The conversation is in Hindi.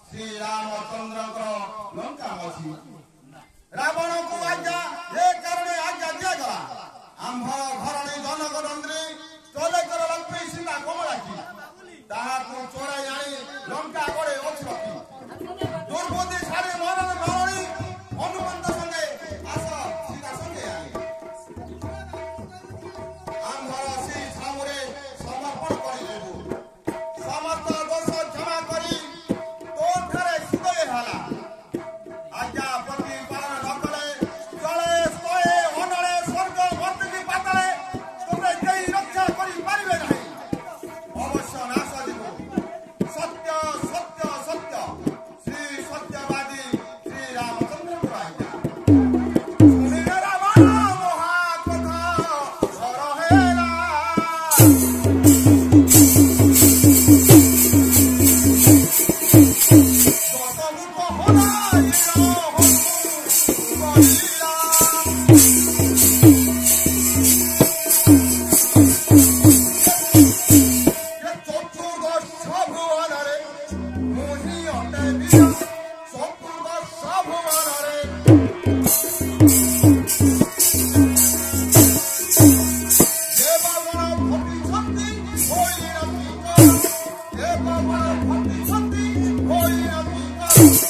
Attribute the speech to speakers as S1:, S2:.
S1: श्री रामचंद्र लंका बसी रावण को आज्ञा ये कारण आज्ञा दिगला आंभर घरणी जनक नंदी चले कर लक्ष्मी सीता कमला की ताहाको चोराई आनी लंका गड़े अच्छी रखी दुर्बुद्धि छाड़ी मरण गणी हनुमंत संगे आस सीता संगे आनी आंभर श्री सामुरे समर्पण करदेबू समस्त दोष क्षमा करी तोर ठारे हृदय हाला आज्ञा प्रति पालन न कले जले स्तये अनले स्वर्ग मर्तकी पातले तोरे केही रक्षा करि पारिबे नाही अवश्य नाश दिबो सत्य सत्य सत्य श्री सत्यवादी श्री रामचंद्र को आज्ञा सुनि रावण महाकथा रहेला
S2: Thank you.